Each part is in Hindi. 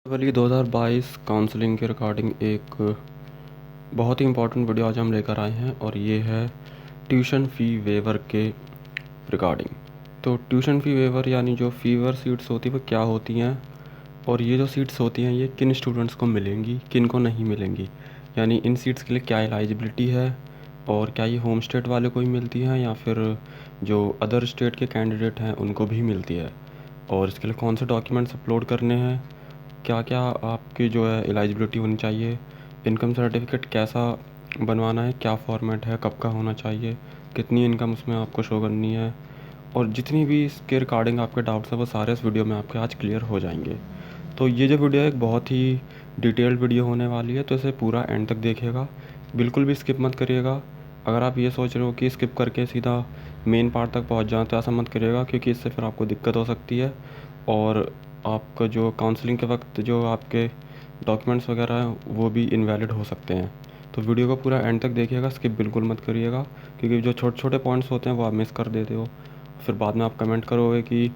वाली 2022 काउंसलिंग के रिगार्डिंग एक बहुत ही इम्पोर्टेंट वीडियो आज हम लेकर आए हैं और ये है ट्यूशन फ़ी वेवर के रिगार्डिंग। तो ट्यूशन फ़ी वेवर यानी जो फ़ीवर सीट्स होती है वो क्या होती हैं और ये जो सीट्स होती हैं ये किन स्टूडेंट्स को मिलेंगी किन को नहीं मिलेंगी, यानी इन सीट्स के लिए क्या एलिजिबिलिटी है और क्या ये होम स्टेट वाले को ही मिलती हैं या फिर जो अदर स्टेट के कैंडिडेट हैं उनको भी मिलती है, और इसके लिए कौन से डॉक्यूमेंट्स अपलोड करने हैं, क्या क्या आपकी जो है एलिजिबिलिटी होनी चाहिए, इनकम सर्टिफिकेट कैसा बनवाना है, क्या फॉर्मेट है, कब का होना चाहिए, कितनी इनकम उसमें आपको शो करनी है, और जितनी भी इसके रिगार्डिंग आपके डाउट्स हैं वो सारे इस वीडियो में आपके आज क्लियर हो जाएंगे। तो ये जो वीडियो है एक बहुत ही डिटेल्ड वीडियो होने वाली है, तो इसे पूरा एंड तक देखिएगा, बिल्कुल भी स्किप मत करिएगा। अगर आप ये सोच रहे हो कि स्किप करके सीधा मेन पार्ट तक पहुंच जाएं तो ऐसा मत करिएगा, क्योंकि इससे फिर आपको दिक्कत हो सकती है और आपका जो काउंसलिंग के वक्त जो आपके डॉक्यूमेंट्स वगैरह हैं वो भी इनवैलिड हो सकते हैं। तो वीडियो को पूरा एंड तक देखिएगा, स्किप बिल्कुल मत करिएगा, क्योंकि जो छोटे छोटे पॉइंट्स होते हैं वो आप मिस कर देते हो, फिर बाद में आप कमेंट करोगे कि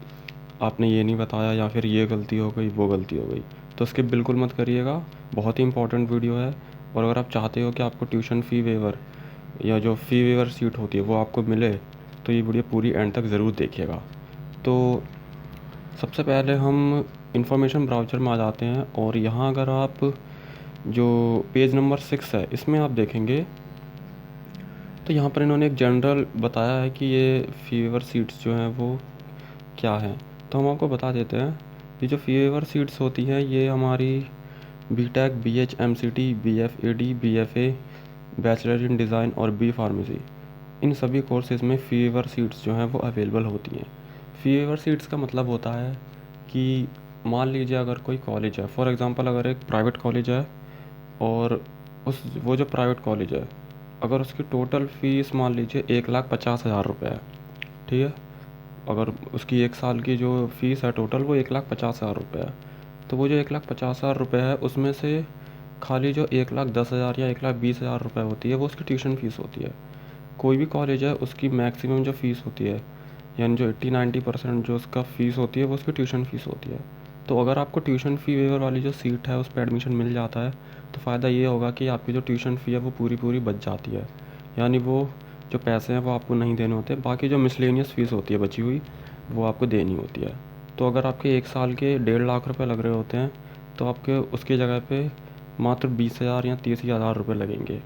आपने ये नहीं बताया या फिर ये गलती हो गई वो गलती हो गई। तो स्किप बिल्कुल मत करिएगा, बहुत ही इंपॉर्टेंट वीडियो है। और अगर आप चाहते हो कि आपको ट्यूशन फ़ी वेवर या जो फ़ी वेवर सीट होती है वो आपको मिले तो ये वीडियो पूरी एंड तक ज़रूर देखिएगा। तो सबसे पहले हम इंफॉर्मेशन ब्राउज़र में आ जाते हैं और यहाँ अगर आप जो पेज नंबर 6 है इसमें आप देखेंगे तो यहाँ पर इन्होंने एक जनरल बताया है कि ये फ़ीवर सीट्स जो हैं वो क्या हैं। तो हम आपको बता देते हैं, ये जो फ़ीवर सीट्स होती हैं ये हमारी BTech, BHMCT, BFAD, BFA, bachelor in design और बी फार्मेसी, इन सभी कोर्सेज़ में फ़ीवर सीट्स जो हैं वो अवेलेबल होती हैं। फ़ीवर सीट्स का मतलब होता है कि मान लीजिए अगर कोई कॉलेज है, फॉर एग्ज़ाम्पल अगर एक प्राइवेट कॉलेज है और वो जो प्राइवेट कॉलेज है अगर उसकी टोटल फ़ीस मान लीजिए 1,50,000 रुपये है, ठीक है, अगर उसकी एक साल की जो फ़ीस है टोटल वो 1,50,000 रुपये है, तो वो जो 1,50,000 रुपये है उसमें से खाली जो 1,10,000 या 1,20,000 रुपये होती है वो उसकी ट्यूशन फ़ीस होती है। कोई भी कॉलेज है उसकी मैक्सिमम जो फ़ीस होती है यानी जो 80-90% जो उसका फ़ीस होती है वो उसकी ट्यूशन फ़ीस होती है। तो अगर आपको ट्यूशन फ़ी वेवर वाली जो सीट है उस पर एडमिशन मिल जाता है तो फ़ायदा ये होगा कि आपकी जो ट्यूशन फ़ी है वो पूरी पूरी बच जाती है, यानी वो जो पैसे हैं वो आपको नहीं देने होते, बाकी जो मिसलेनियस फ़ीस होती है बची हुई वो आपको देनी होती है। तो अगर आपके एक साल के 1,50,000 रुपये लग रहे होते हैं तो आपके उसकी जगह पे मात्र 20,000 या 30,000 रुपये लगेंगे।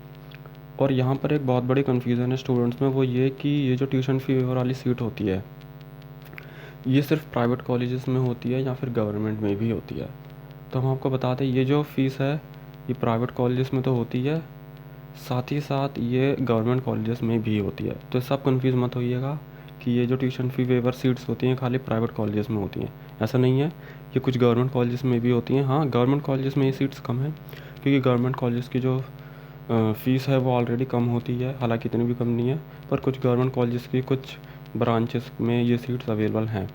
और यहाँ पर एक बहुत बड़ी कन्फ्यूज़न है स्टूडेंट्स में, वो ये कि ये जो ट्यूशन फ़ी वेवर वाली सीट होती है ये सिर्फ प्राइवेट कॉलेजेस में होती है या फिर गवर्नमेंट में भी होती है। तो हम आपको बता दें ये जो फ़ीस है ये प्राइवेट कॉलेजेस में तो होती है, साथ ही साथ ये गवर्नमेंट कॉलेजेस में भी होती है। तो सब कंफ्यूज मत होइएगा कि ये जो ट्यूशन फ़ी वेवर सीट्स होती हैं खाली प्राइवेट कॉलेजेस में होती हैं, ऐसा नहीं है, ये कुछ गवर्नमेंट कॉलेजेस में भी होती हैं। हाँ, गवर्नमेंट कॉलेजेस में ये सीट्स कम हैं क्योंकि गवर्नमेंट कॉलेज की जो फ़ीस है वो ऑलरेडी कम होती है, हालांकि इतनी भी कम नहीं है, पर कुछ गवर्नमेंट कॉलेजेस की कुछ ब्रांचेस में ये सीट्स अवेलेबल हैं।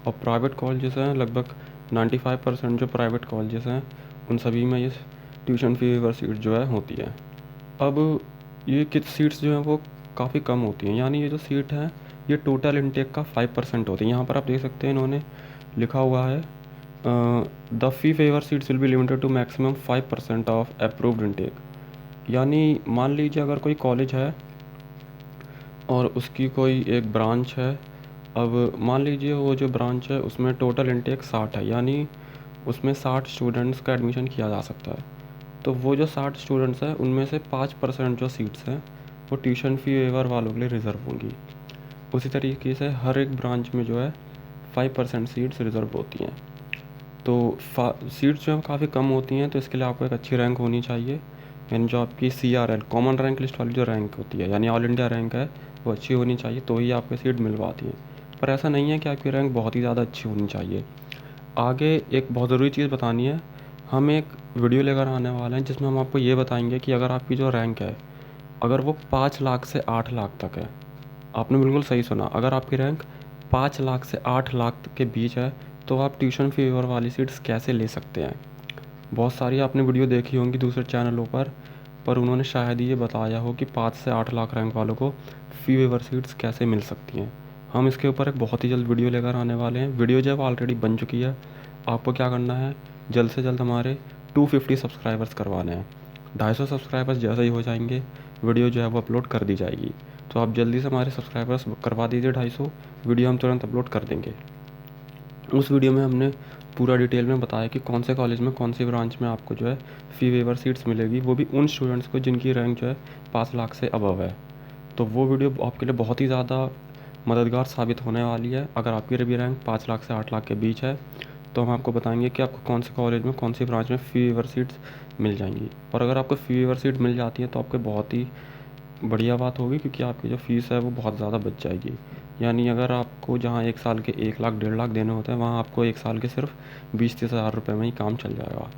और प्राइवेट कॉलेजेस हैं लगभग 95% जो प्राइवेट कॉलेजेस हैं उन सभी में ये ट्यूशन फ़ी वेवर सीट जो है होती है। अब ये किस सीट्स जो हैं वो काफ़ी कम होती हैं, यानी ये जो सीट है ये टोटल इनटेक का 5% होती है। यहाँ पर आप देख सकते हैं इन्होंने लिखा हुआ है the fee waiver seats will be limited to maximum 5% of approved intake. यानी मान लीजिए अगर कोई कॉलेज है और उसकी कोई एक ब्रांच है, अब मान लीजिए वो जो ब्रांच है उसमें टोटल इनटेक 60 है, यानी उसमें 60 स्टूडेंट्स का एडमिशन किया जा सकता है। तो वो जो 60 स्टूडेंट्स हैं उनमें से 5% जो सीट्स हैं वो ट्यूशन फ़ी वेवर वालों के लिए रिज़र्व होंगी। उसी तरीके से हर एक ब्रांच में जो है 5% सीट्स रिज़र्व होती हैं। तो सीट्स जो हैं काफ़ी कम होती हैं, तो इसके लिए आपको एक अच्छी रैंक होनी चाहिए, यानी जो आपकी CRL कॉमन रैंक लिस्ट वाली जो रैंक होती है यानी ऑल इंडिया रैंक है वो अच्छी होनी चाहिए, तो ही आपको सीट मिल पाती है। पर ऐसा नहीं है कि आपकी रैंक बहुत ही ज़्यादा अच्छी होनी चाहिए। आगे एक बहुत ज़रूरी चीज़ बतानी है, हम एक वीडियो लेकर आने वाले हैं जिसमें हम आपको ये बताएंगे कि अगर आपकी जो रैंक है अगर वो 5 लाख से 8 लाख तक है, आपने बिल्कुल सही सुना, अगर आपकी रैंक 5 लाख से 8 लाख के बीच है तो आप ट्यूशन फ़ी वेवर वाली सीट्स कैसे ले सकते हैं। बहुत सारी आपने वीडियो देखी होंगी दूसरे चैनलों पर उन्होंने शायद ये बताया हो कि 5 से 8 लाख रैंक वालों को फ़ी वेवर सीट्स कैसे मिल सकती हैं। हम इसके ऊपर एक बहुत ही जल्द वीडियो लेकर आने वाले हैं। वीडियो जब ऑलरेडी बन चुकी है, आपको क्या करना है जल्द से जल्द हमारे 250 सब्सक्राइबर्स करवाने हैं। 250 सब्सक्राइबर्स जैसे ही हो जाएंगे वीडियो जो है वो अपलोड कर दी जाएगी। तो आप जल्दी से हमारे सब्सक्राइबर्स करवा दीजिए 250, वीडियो हम तुरंत अपलोड कर देंगे। उस वीडियो में हमने पूरा डिटेल में बताया कि कौन से कॉलेज में कौन सी ब्रांच में आपको जो है फ़ी वेवर सीट्स मिलेगी, वो भी उन स्टूडेंट्स को जिनकी रैंक जो है 5 लाख से अबव है। तो वो वीडियो आपके लिए बहुत ही ज़्यादा मददगार साबित होने वाली है। अगर आपकी भी रैंक 5 लाख से 8 लाख के बीच है तो हम आपको बताएंगे कि आपको कौन से कॉलेज में कौन सी ब्रांच में फ़ी वेवर सीट्स मिल जाएंगी। और अगर आपको फ़ी वेवर सीट मिल जाती है तो आपको बहुत ही बढ़िया बात होगी, क्योंकि आपकी जो फ़ीस है वो बहुत ज़्यादा बच जाएगी। यानी अगर आपको जहाँ 1 साल के 1 लाख 1.5 लाख देने होते हैं, वहाँ आपको 1 साल के सिर्फ 20-30 हज़ार रुपये में ही काम चल जाएगा।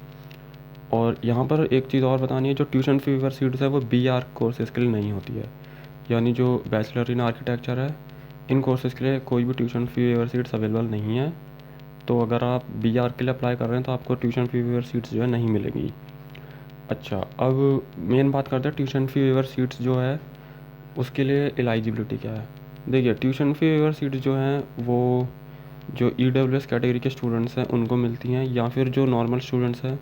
और यहाँ पर एक चीज़ और बतानी है, जो ट्यूशन फ़ी वेवर सीट्स है वो BR कोर्सेज़ के लिए नहीं होती है। यानी जो बैचलर इन आर्किटेक्चर है, इन कोर्सेज़ के लिए कोई भी tuition fee waiver seats available नहीं है। तो अगर आप BR के लिए अप्लाई कर रहे हैं तो आपको ट्यूशन फ़ी वेवर सीट्स जो है नहीं मिलेगी। अच्छा, अब मेन बात करते हैं ट्यूशन फ़ी वेवर सीट्स जो है उसके लिए एलिजिबिलिटी क्या है। देखिए, ट्यूशन फ़ी वेवर सीट्स जो हैं वो जो EWS कैटेगरी के स्टूडेंट्स हैं उनको मिलती हैं, या फिर जो नॉर्मल स्टूडेंट्स हैं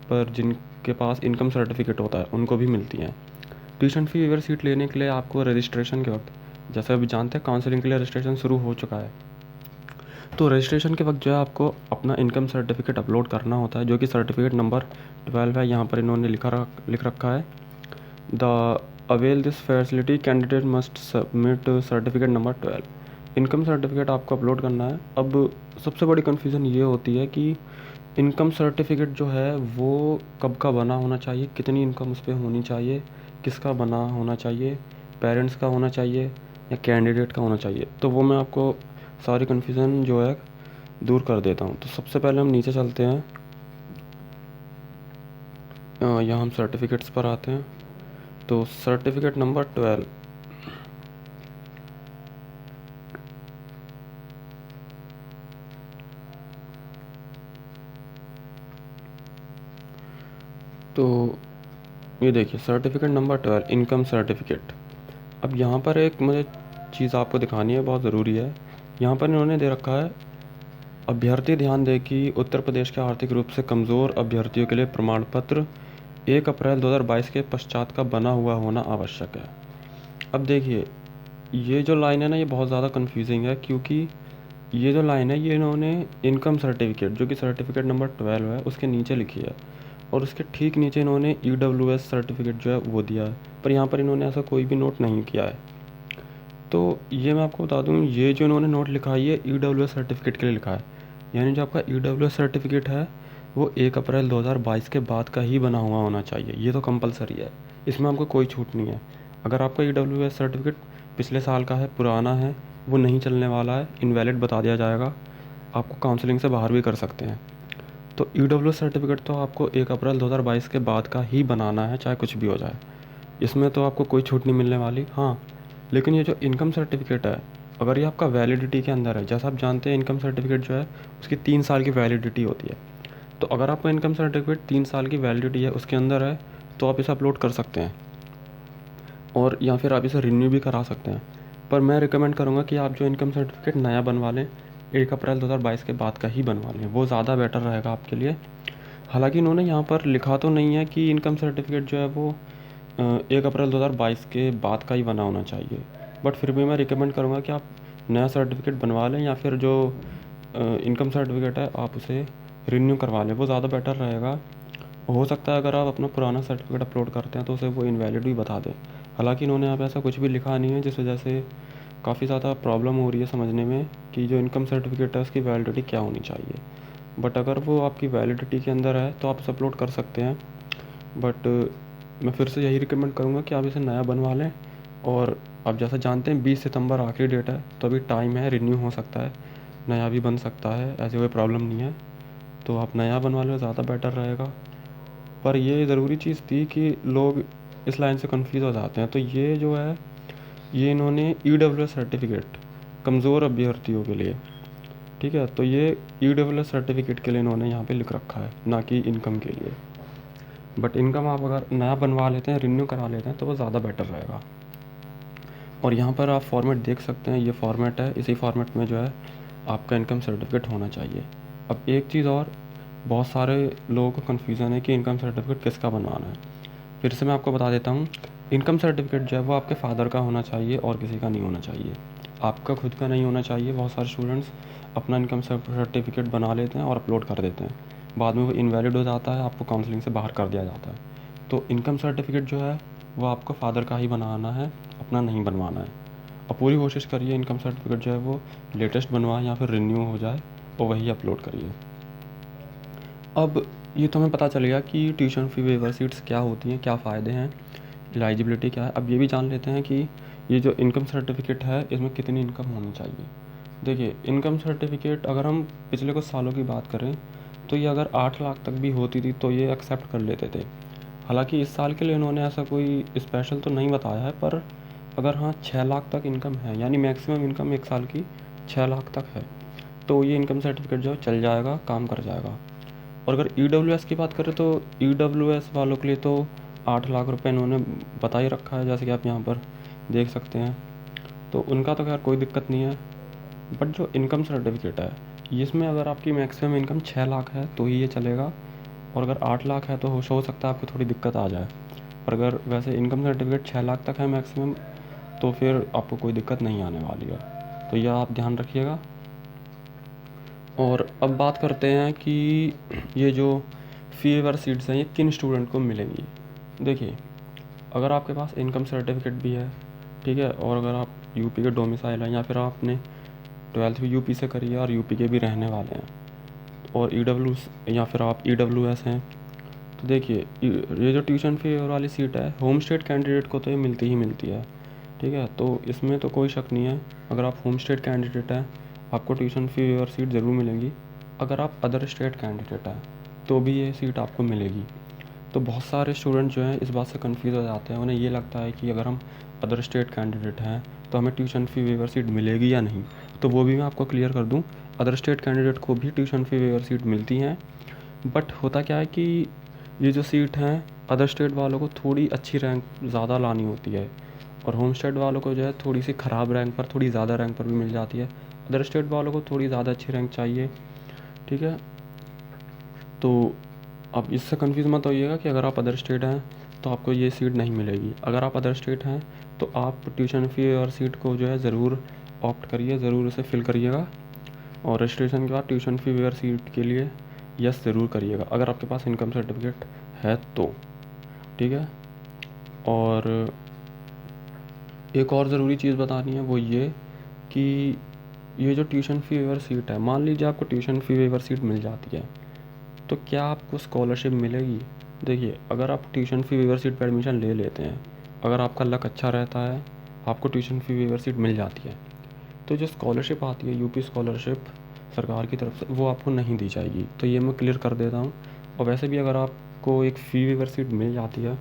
पर जिनके पास इनकम सर्टिफिकेट होता है उनको भी मिलती हैं। ट्यूशन फ़ी वेवर सीट लेने के लिए आपको रजिस्ट्रेशन के वक्त, जैसे अभी जानते हैं काउंसलिंग के लिए रजिस्ट्रेशन शुरू हो चुका है, तो रजिस्ट्रेशन के वक्त जो है आपको अपना इनकम सर्टिफिकेट अपलोड करना होता है, जो कि सर्टिफिकेट नंबर 12 है। यहाँ पर इन्होंने लिख रखा है, the avail this facility candidate must submit certificate number 12। Income certificate आपको अपलोड करना है। अब सबसे बड़ी कन्फ्यूज़न ये होती है कि इनकम सर्टिफिकेट जो है वो कब का बना होना चाहिए, कितनी इनकम उस पर होनी चाहिए, किसका बना होना चाहिए, पेरेंट्स का होना चाहिए या कैंडिडेट का होना चाहिए। तो वो मैं आपको सारी कन्फ्यूज़न जो है दूर कर देता हूँ। तो सबसे पहले हम नीचे चलते हैं, यहाँ हम सर्टिफिकेट्स पर आते हैं। तो सर्टिफिकेट नंबर 12, तो ये देखिए सर्टिफिकेट नंबर 12 इनकम सर्टिफिकेट। अब यहाँ पर एक मुझे चीज़ आपको दिखानी है, बहुत ज़रूरी है। यहाँ पर इन्होंने दे रखा है, अभ्यर्थी ध्यान दें कि उत्तर प्रदेश के आर्थिक रूप से कमज़ोर अभ्यर्थियों के लिए प्रमाण पत्र 1 अप्रैल 2022 के पश्चात का बना हुआ होना आवश्यक है। अब देखिए, ये जो लाइन है ना ये बहुत ज़्यादा कन्फ्यूजिंग है, क्योंकि ये जो लाइन है ये इन्होंने इनकम सर्टिफिकेट, जो कि सर्टिफिकेट नंबर 12 है, उसके नीचे लिखी है, और उसके ठीक नीचे इन्होंने EWS सर्टिफिकेट जो है वो दिया है, पर यहाँ पर इन्होंने ऐसा कोई भी नोट नहीं किया है। तो ये मैं आपको बता दूँ, ये जो इन्होंने नोट लिखा है ये EWS सर्टिफिकेट के लिए लिखा है। यानी जो आपका EWS सर्टिफिकेट है वो 1 अप्रैल 2022 के बाद का ही बना हुआ होना चाहिए। ये तो कंपलसरी है, इसमें आपको कोई छूट नहीं है। अगर आपका EWS सर्टिफिकेट पिछले साल का है, पुराना है, वो नहीं चलने वाला है, इनवैलिड बता दिया जाएगा, आपको काउंसलिंग से बाहर भी कर सकते हैं। तो EWS सर्टिफिकेट तो आपको 1 अप्रैल 2022 के बाद का ही बनाना है, चाहे कुछ भी हो जाए। इसमें तो आपको कोई छूट नहीं मिलने वाली। हाँ, लेकिन ये जो इनकम सर्टिफिकेट है, अगर ये आपका वैलिडिटी के अंदर है, जैसा आप जानते हैं इनकम सर्टिफिकेट जो है उसकी 3 साल की वैलिडिटी होती है। तो अगर आपका इनकम सर्टिफिकेट 3 साल की वैलिडिटी है उसके अंदर है तो आप इसे अपलोड कर सकते हैं, और या फिर आप इसे रिन्यू भी करा सकते हैं। पर मैं रिकमेंड करूँगा कि आप जो इनकम सर्टिफिकेट नया बनवा लें 1 अप्रैल 2022 के बाद का ही बनवा लें, वो ज़्यादा बेटर रहेगा आपके लिए। हालांकि इन्होंने यहाँ पर लिखा तो नहीं है कि इनकम सर्टिफिकेट जो है वो 1 अप्रैल 2022 के बाद का ही बना होना चाहिए, बट फिर भी मैं रिकमेंड करूँगा कि आप नया सर्टिफिकेट बनवा लें, या फिर जो इनकम सर्टिफिकेट है आप उसे रिन्यू करवा लें, वो ज़्यादा बेटर रहेगा। हो सकता है अगर आप अपना पुराना सर्टिफिकेट अपलोड करते हैं तो उसे वो इनवैलिड भी बता दें। हालांकि इन्होंने यहाँ पे ऐसा कुछ भी लिखा नहीं है, जिस वजह से काफ़ी ज़्यादा प्रॉब्लम हो रही है समझने में कि जो इनकम सर्टिफिकेट है उसकी वैलिडिटी क्या होनी चाहिए। बट अगर वो आपकी वैलिडिटी के अंदर है तो आप इसे अपलोड कर सकते हैं। बट मैं फिर से यही रिकमेंड करूँगा कि आप इसे नया बनवा लें। और आप जैसा जानते हैं 20 सितंबर आखिरी डेट है, तो अभी टाइम है, रिन्यू हो सकता है, नया भी बन सकता है, ऐसी कोई प्रॉब्लम नहीं है। तो आप नया बनवा लें, ज़्यादा बेटर रहेगा। पर ये ज़रूरी चीज़ थी कि लोग इस लाइन से कंफ्यूज हो जाते हैं। तो ये जो है ये इन्होंने EWS सर्टिफिकेट कमज़ोर अभ्यर्थियों के लिए, ठीक है, तो ये EWS सर्टिफिकेट के लिए इन्होंने यहाँ पे लिख रखा है, ना कि इनकम के लिए। बट इनकम आप अगर नया बनवा लेते हैं, रिन्यू करा लेते हैं, तो वो ज़्यादा बेटर रहेगा। और यहाँ पर आप फॉर्मेट देख सकते हैं, ये फॉर्मेट है, इसी फॉर्मेट में जो है आपका इनकम सर्टिफिकेट होना चाहिए। अब एक चीज़ और, बहुत सारे लोगों को कन्फ्यूज़न है कि इनकम सर्टिफिकेट किसका बनवाना है। फिर से मैं आपको बता देता हूँ, इनकम सर्टिफिकेट जो है वो आपके फादर का होना चाहिए और किसी का नहीं होना चाहिए, आपका खुद का नहीं होना चाहिए। बहुत सारे स्टूडेंट्स अपना इनकम सर्टिफिकेट बना लेते हैं और अपलोड कर देते हैं, बाद में वो इनवैलिड हो जाता है, आपको काउंसलिंग से बाहर कर दिया जाता है। तो इनकम सर्टिफिकेट जो है वो आपको फादर का ही बनाना है, अपना नहीं बनवाना है। और पूरी कोशिश करिए इनकम सर्टिफिकेट जो है वो लेटेस्ट बनवाएं या फिर रिन्यू हो जाए और वही अपलोड करिए। अब ये तो हमें पता चल गया कि ट्यूशन फ़ी वेवर शीट्स क्या होती हैं, क्या फ़ायदे हैं, एलिजिबिलिटी क्या है। अब ये भी जान लेते हैं कि ये जो इनकम सर्टिफिकेट है इसमें कितनी इनकम होनी चाहिए। देखिए, इनकम सर्टिफिकेट अगर हम पिछले कुछ सालों की बात करें तो ये अगर 8 लाख तक भी होती थी तो ये एक्सेप्ट कर लेते थे। हालांकि इस साल के लिए इन्होंने ऐसा कोई स्पेशल तो नहीं बताया है, पर अगर हाँ 6 लाख तक इनकम है, यानी मैक्सिमम इनकम एक साल की 6 लाख तक है, तो ये इनकम सर्टिफिकेट जो चल जाएगा, काम कर जाएगा। और अगर EWS की बात करें तो EWS वालों के लिए तो 8 लाख रुपए इन्होंने बता ही रखा है, जैसे कि आप यहाँ पर देख सकते हैं। तो उनका तो खैर कोई दिक्कत नहीं है। बट जो इनकम सर्टिफिकेट है इसमें अगर आपकी मैक्सिमम इनकम 6 लाख है तो ही ये चलेगा, और अगर 8 लाख है तो हो सकता है आपको थोड़ी दिक्कत आ जाए। पर अगर वैसे इनकम सर्टिफिकेट 6 लाख तक है मैक्सिमम तो फिर आपको कोई दिक्कत नहीं आने वाली है। तो यह आप ध्यान रखिएगा। और अब बात करते हैं कि ये जो फ़ी वेवर शीट्स हैं ये किन स्टूडेंट को मिलेंगी। देखिए, अगर आपके पास इनकम सर्टिफिकेट भी है, ठीक है, और अगर आप यूपी के डोमिसाइल हैं या फिर आपने 12th भी यूपी से करी है और यूपी के भी रहने वाले हैं, और या फिर आप EWS हैं, तो देखिए ये जो ट्यूशन फ़ी वाली सीट है होम स्टेट कैंडिडेट को तो ये मिलती ही मिलती है, ठीक है। तो इसमें तो कोई शक नहीं है, अगर आप होम स्टेट कैंडिडेट हैं आपको ट्यूशन फ़ी वेवर सीट ज़रूर मिलेंगी। अगर आप अदर स्टेट कैंडिडेट हैं तो भी ये सीट आपको मिलेगी। तो बहुत सारे स्टूडेंट जो हैं इस बात से कंफ्यूज हो जाते हैं, उन्हें ये लगता है कि अगर हम अदर स्टेट कैंडिडेट हैं तो हमें ट्यूशन फ़ी वेवर सीट मिलेगी या नहीं। तो वो भी मैं आपको क्लियर कर दूं, अदर स्टेट कैंडिडेट को भी ट्यूशन फ़ी वेवर सीट मिलती हैं। बट होता क्या है कि ये जो सीट हैं अदर स्टेट वालों को थोड़ी अच्छी रैंक ज़्यादा लानी होती है, और होम स्टेट वालों को जो है थोड़ी सी ख़राब रैंक पर, थोड़ी ज़्यादा रैंक पर भी मिल जाती है। अदर स्टेट वालों को थोड़ी ज़्यादा अच्छी रैंक चाहिए, ठीक है। तो अब इससे कंफ्यूज मत होइएगा कि अगर आप अदर स्टेट हैं तो आपको ये सीट नहीं मिलेगी। अगर आप अदर स्टेट हैं तो आप ट्यूशन फ़ी और सीट को जो है ज़रूर ऑप्ट करिए, ज़रूर उसे फिल करिएगा, और रजिस्ट्रेशन के बाद ट्यूशन फ़ी वेयर सीट के लिए यस ज़रूर करिएगा अगर आपके पास इनकम सर्टिफिकेट है तो, ठीक है। और एक और ज़रूरी चीज़ बतानी है वो ये कि ये जो ट्यूशन फ़ी वेवर सीट है, मान लीजिए आपको ट्यूशन फ़ी वेवर सीट मिल जाती है तो क्या आपको स्कॉलरशिप मिलेगी। देखिए, अगर आप ट्यूशन फ़ी वेवर सीट पर एडमिशन ले लेते हैं, अगर आपका लक अच्छा रहता है, आपको ट्यूशन फ़ी वेवर सीट मिल जाती है, तो जो स्कॉलरशिप आती है यूपी स्कॉलरशिप सरकार की तरफ से, वो आपको नहीं दी जाएगी। तो ये मैं क्लियर कर देता हूँ। और वैसे भी अगर आपको एक फ़ी वेवर सीट मिल जाती है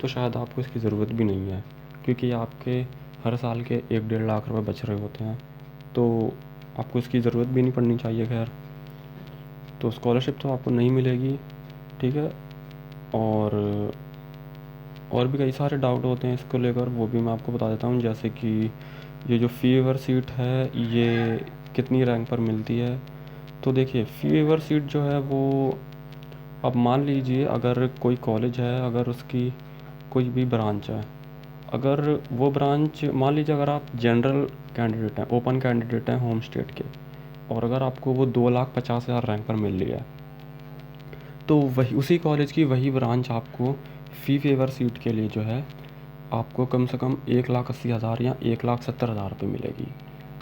तो शायद आपको इसकी ज़रूरत भी नहीं है, क्योंकि आपके हर साल के 1-1.5 लाख रुपये बच रहे होते हैं, तो आपको इसकी ज़रूरत भी नहीं पड़नी चाहिए। खैर, तो स्कॉलरशिप तो आपको नहीं मिलेगी, ठीक है। और भी कई सारे डाउट होते हैं इसको लेकर, वो भी मैं आपको बता देता हूँ। जैसे कि ये जो फ़ी वेवर सीट है ये कितनी रैंक पर मिलती है। तो देखिए, फ़ी वेवर सीट जो है वो, अब मान लीजिए अगर कोई कॉलेज है, अगर उसकी कोई भी ब्रांच है, अगर वो ब्रांच, मान लीजिए अगर आप जनरल कैंडिडेट हैं, ओपन कैंडिडेट हैं होम स्टेट के, और अगर आपको वो 2,50,000 रैंक पर मिल रही है, तो वही उसी कॉलेज की वही ब्रांच आपको फ़ी वेवर सीट के लिए जो है आपको कम से कम 1,80,000 या 1,70,000 रुपये मिलेगी।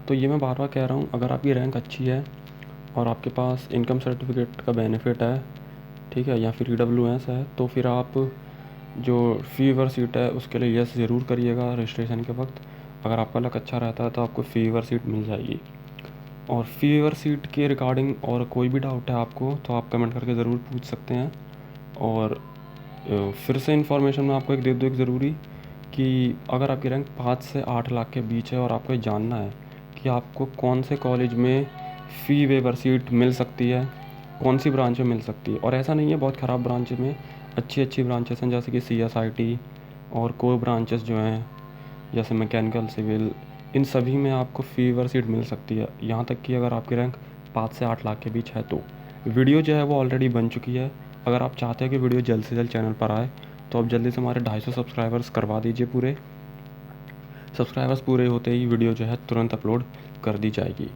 तो ये मैं बार बार कह रहा हूँ, अगर आपकी रैंक अच्छी है और आपके पास इनकम सर्टिफिकेट का बेनिफिट है, ठीक है, या फिर EWS है, तो फिर आप जो फ़ी वेवर सीट है उसके लिए यस ज़रूर करिएगा रजिस्ट्रेशन के वक्त। अगर आपका लक अच्छा रहता है तो आपको फ़ी वेवर सीट मिल जाएगी। और फ़ी वेवर सीट के रिगार्डिंग और कोई भी डाउट है आपको तो आप कमेंट करके ज़रूर पूछ सकते हैं। और फिर से इन्फॉर्मेशन मैं आपको एक दे दूँ, एक ज़रूरी, कि अगर आपकी रैंक 5 से 8 लाख के बीच है और आपको ये जानना है कि आपको कौन से कॉलेज में फ़ी वेवर सीट मिल सकती है, कौन सी ब्रांच में मिल सकती है, और ऐसा नहीं है बहुत ख़राब ब्रांच में, अच्छी अच्छी ब्रांचेस हैं जैसे कि CSIT, और कोर ब्रांचेस जो हैं जैसे मैकेनिकल, सिविल, इन सभी में आपको फ़ी वेवर सीट मिल सकती है, यहाँ तक कि अगर आपकी रैंक 5 से 8 लाख के बीच है तो। वीडियो जो है वो ऑलरेडी बन चुकी है। अगर आप चाहते हैं कि वीडियो जल्द से जल्द चैनल पर आए तो आप जल्दी से हमारे 250 सब्सक्राइबर्स करवा दीजिए पूरे। सब्सक्राइबर्स पूरे होते ही वीडियो जो है तुरंत अपलोड कर दी जाएगी।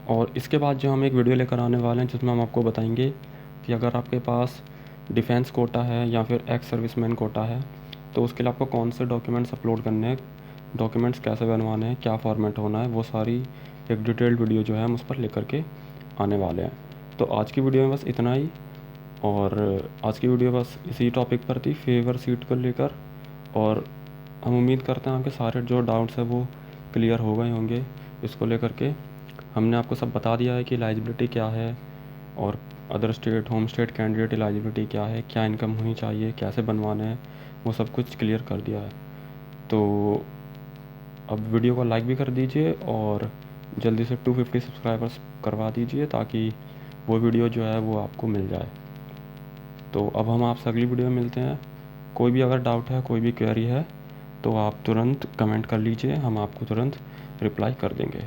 और इसके बाद जो हम एक वीडियो लेकर आने वाले हैं जिसमें हम आपको बताएंगे कि अगर आपके पास डिफेंस कोटा है या फिर एक्स सर्विसमैन कोटा है तो उसके लिए आपको कौन से डॉक्यूमेंट्स अपलोड करने हैं, डॉक्यूमेंट्स कैसे बनवाने हैं, क्या फॉर्मेट होना है, वो सारी एक डिटेल्ड वीडियो जो है हम उस पर लेकर के आने वाले हैं। तो आज की वीडियो में बस इतना ही, और आज की वीडियो बस इसी टॉपिक पर थी, फेवर सीट को लेकर। और हम उम्मीद करते हैं आपके सारे जो डाउट्स हैं वो क्लियर हो गए होंगे। इसको लेकर के हमने आपको सब बता दिया है कि एलिजिबिलिटी क्या है और other state home state candidate eligibility क्या है, क्या इनकम होनी चाहिए, कैसे बनवाना है, वो सब कुछ क्लियर कर दिया है। तो अब वीडियो को लाइक भी कर दीजिए और जल्दी से 250 सब्सक्राइबर्स करवा दीजिए ताकि वो वीडियो जो है वो आपको मिल जाए। तो अब हम आपसे अगली वीडियो में मिलते हैं। कोई भी अगर डाउट है, कोई भी क्वेरी है तो आप तुरंत कमेंट कर लीजिए, हम आपको तुरंत रिप्लाई कर देंगे।